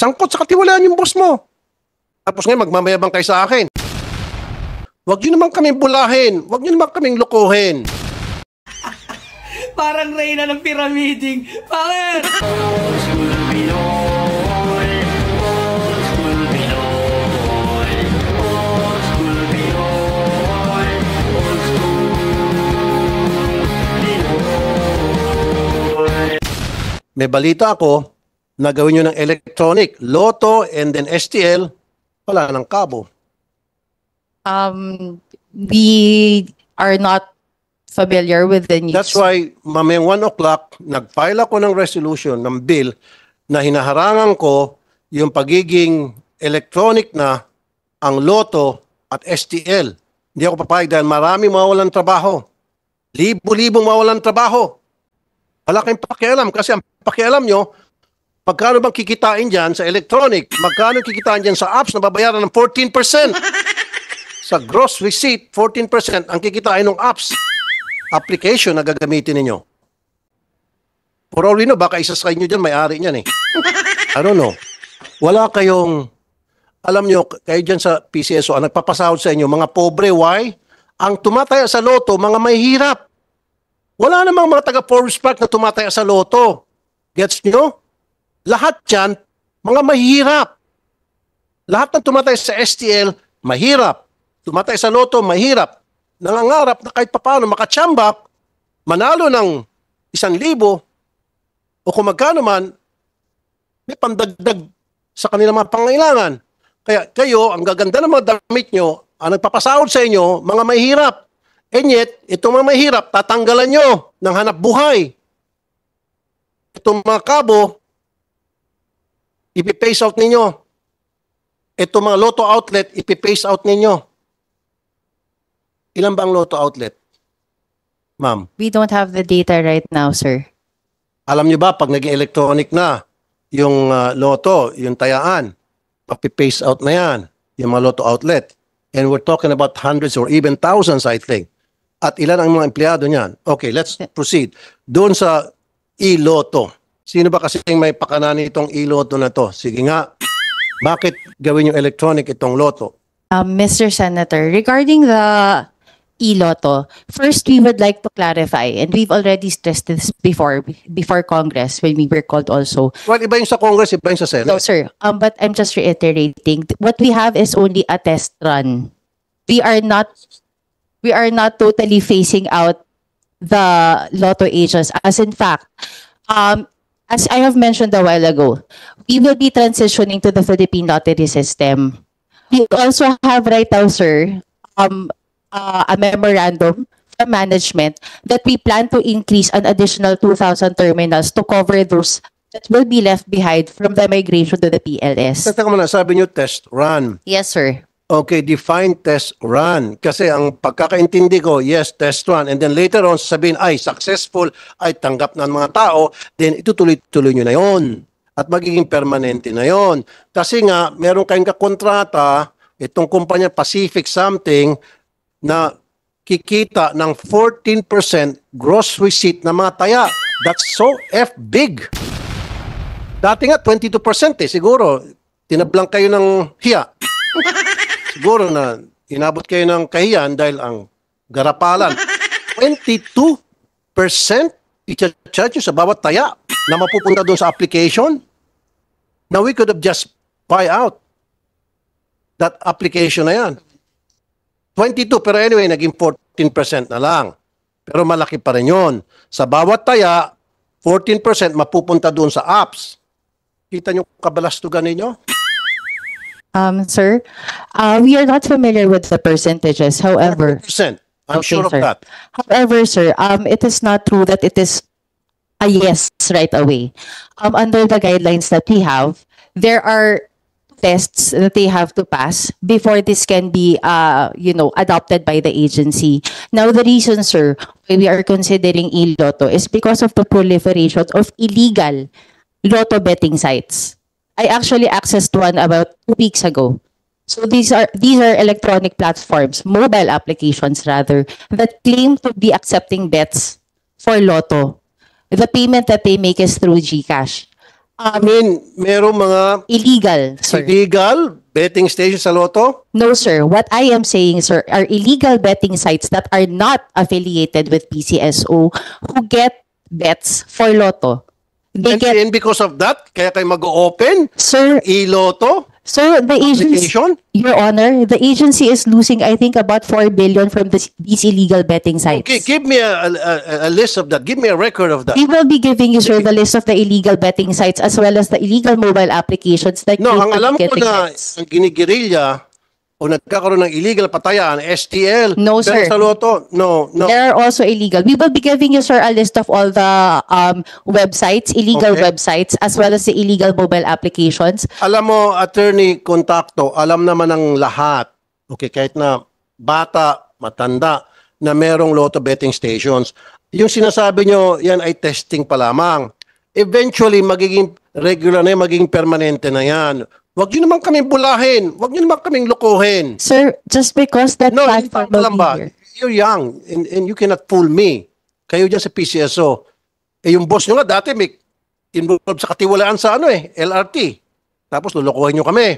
Sangkot sa katiwalaan yung boss mo. Tapos ngayon magmamayabang kayo sa akin. Huwag niyo naman kaming bulahin. Huwag niyo naman kaming lukuhin. Parang reyna ng pyramiding. Bakit? May balita ako na gawin nyo ng electronic, Lotto and then STL, wala ng kabo. We are not familiar with the news. That's why, mamayang 1 o'clock, nag-file ako ng resolution, ng bill, na hinaharangan ko yung pagiging electronic na ang Lotto at STL. Hindi ako papayag dahil marami mawawalan trabaho. Libo-libong mawawalan trabaho. Wala kayong pakialam kasi ang pakialam nyo, magkano bang kikitain dyan sa electronic? Magkano kikitain dyan sa apps na babayaran ng 14%? Sa gross receipt, 14% ang kikitain ng apps. Application na gagamitin ninyo. For all we know, baka isa sa inyo dyan, may-ari niyan eh. I don't know. Wala kayong, alam nyo, kayo dyan sa PCSO, ang nagpapasahod sa inyo, mga pobre, why? Ang tumataya sa Lotto, mga mahihirap. Wala namang mga taga-Forbes Park na tumataya sa Lotto. Gets nyo? Lahat yan, mga mahihirap. Lahat ng tumataya sa STL, mahirap. Tumataya sa Lotto, mahirap. Nangangarap na kahit papaano makatsambak, manalo ng 1,000 o kung magkano man, may pandagdag sa kanilang mga pangailangan. Kaya kayo, ang gaganda ng mga damit nyo, ang nagpapasahod sa inyo, mga mahirap. And yet, itong mga mahirap, tatanggalan nyo ng hanap buhay. Itong mga kabo, ipipace out ninyo. Itong mga Lotto outlet, ipipace out ninyo. Ilan ba ang Lotto outlet? Ma'am? We don't have the data right now, sir. Alam nyo ba, pag naging electronic na, yung Lotto, yung tayaan, papipace out na yan, yung mga Lotto outlet. And we're talking about hundreds or even thousands, I think. At ilan ang mga empleyado niyan? Okay, let's proceed. Doon sa e-Lotto. Sino ba kasi may pakanan itong e-Lotto na to? Sige nga, bakit gawin yung electronic itong Lotto? Mr. Senator, regarding the e-Lotto, first we would like to clarify, and we've already stressed this before Congress when we were called also. Well, iba yung sa Congress, iba yung sa Senate. No, sir. But I'm just reiterating, what we have is only a test run. We are not totally phasing out the Lotto agents. As in fact, as I have mentioned a while ago, we will be transitioning to the Philippine lottery system. We also have right now, sir, a memorandum from management that we plan to increase an additional 2,000 terminals to cover those that will be left behind from the migration to the PLS. Teka muna, sabi nyo test run. Yes, sir. Okay, define test run. Kasi ang pagkakaintindi ko, yes, test run. And then later on, sabihin, ay, successful, ay, tanggap na ng mga tao, then itutuloy-tuloy nyo na yon. At magiging permanente na yon. Kasi nga, meron kayong kakontrata, itong kumpanya Pacific something, na kikita ng 14% gross receipt na mga taya. That's so big. Dati nga, 22% eh. Siguro, tinablang kayo ng hiya. Siguro na inabot kayo ng kahiyan dahil ang garapalan. 22% i-charge nyo sa bawat taya na mapupunta doon sa application. Now we could have just buy out that application na yan. 22 pero anyway, naging 14% na lang. Pero malaki pa rin yun. Sa bawat taya, 14% mapupunta doon sa apps. Kita nyo kabalastugan ninyo? Sir, we are not familiar with the percentages. However, 100%. I'm sure of sir. that. However, sir, it is not true that it is a yes right away. Under the guidelines that we have, there are tests that they have to pass before this can be, adopted by the agency. Now, the reason, sir, why we are considering e-Lotto is because of the proliferation of illegal Lotto betting sites. I actually accessed one about 2 weeks ago. So these are electronic platforms, mobile applications rather, that claim to be accepting bets for Lotto. The payment that they make is through GCash. I mean, merong mga Illegal, sir. illegal betting stations sa Lotto? No, sir. What I am saying, sir, are illegal betting sites that are not affiliated with PCSO who get bets for Lotto. They get, And because of that, kaya kayo mag-open sir, e-Lotto sir, the agency, application? Your Honor, the agency is losing, I think, about 4 billion from these illegal betting sites. Okay, give me a list of that. Give me a record of that. We will be giving you, sir, the list of the illegal betting sites as well as the illegal mobile applications that No, you ang could alam get ko na bets. ang ginigirilya o nagkakaroon ng illegal patayaan, STL. No, pero sir. sa Lotto, no. There are also illegal. We will be giving you, sir, a list of all the websites, illegal Okay. websites, as well as the illegal mobile applications. Alam mo, Attorney Contacto, alam naman ng lahat, okay, kahit na bata, matanda, na merong Lotto betting stations. Yung sinasabi nyo, yan ay testing pa lamang. Eventually, magiging regular na yan, magiging permanente na yan. Huwag nyo naman kaming bulahin. Huwag nyo naman kaming lukuhin. Sir, just because that No, hindi platform pa alam will ba? be here. You're young and you cannot fool me. Kayo dyan sa PCSO. Eh, yung boss nyo nga dati may involved sa katiwalaan sa LRT. Tapos lulukuhin nyo kami.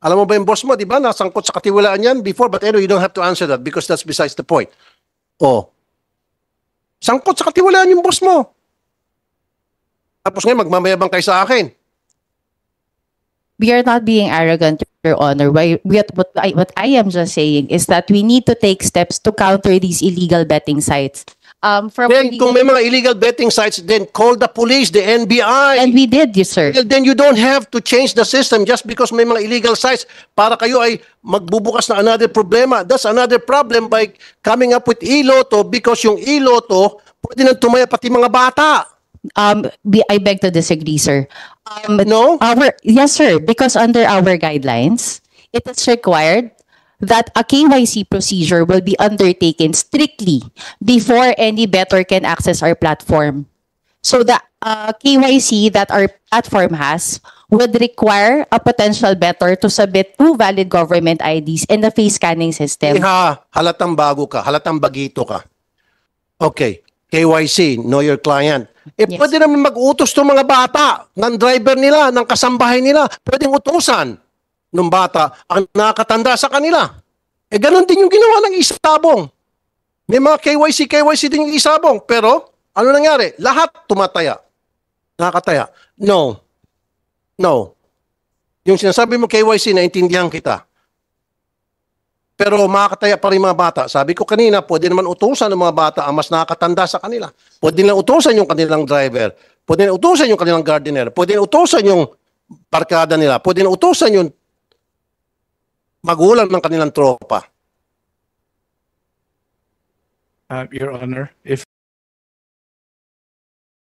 Alam mo ba yung boss mo, di ba? Nasangkot sa katiwalaan yan before. But anyway, you don't have to answer that because that's besides the point. Oh. Sangkot sa katiwalaan yung boss mo. Tapos ngayon, magmamayabang kayo sa akin. We are not being arrogant, Your Honor. What I am just saying is that we need to take steps to counter these illegal betting sites. Then, kung may mga illegal betting sites, then call the police, the NBI. And we did, yes, sir. Well, then you don't have to change the system just because may mga illegal sites para kayo ay magbubukas na another problema. That's another problem by coming up with e-Lotto because yung e-Lotto pwede nang tumaya pati mga bata. I beg to disagree, sir. No? Yes, sir. Because under our guidelines, it is required that a KYC procedure will be undertaken strictly before any bettor can access our platform. So the KYC that our platform has would require a potential bettor to submit 2 valid government IDs and a face scanning system. Halatang bago ka, halatang bagito ka. Okay, KYC, know your client. Yes. Pwede naman mag-utos ng mga bata, ng driver nila, ng kasambahay nila. Pwedeng utusan ng bata ang nakatanda sa kanila. Ganon din yung ginawa ng isabong. May mga KYC din yung isabong. Pero, ano nangyari? Lahat tumataya. Nakataya. No. Yung sinasabi mo KYC, naintindihan kita. Pero makakataya pa rin mga bata. Sabi ko kanina, pwede naman utusan ng mga bata ang mas nakakatanda sa kanila. Pwede nilang utusan yung kanilang driver. Pwede nilang utusan yung kanilang gardener. Pwede nilang utusan yung parkada nila. Pwede nilang utusan yung magulang ng kanilang tropa. Your Honor, if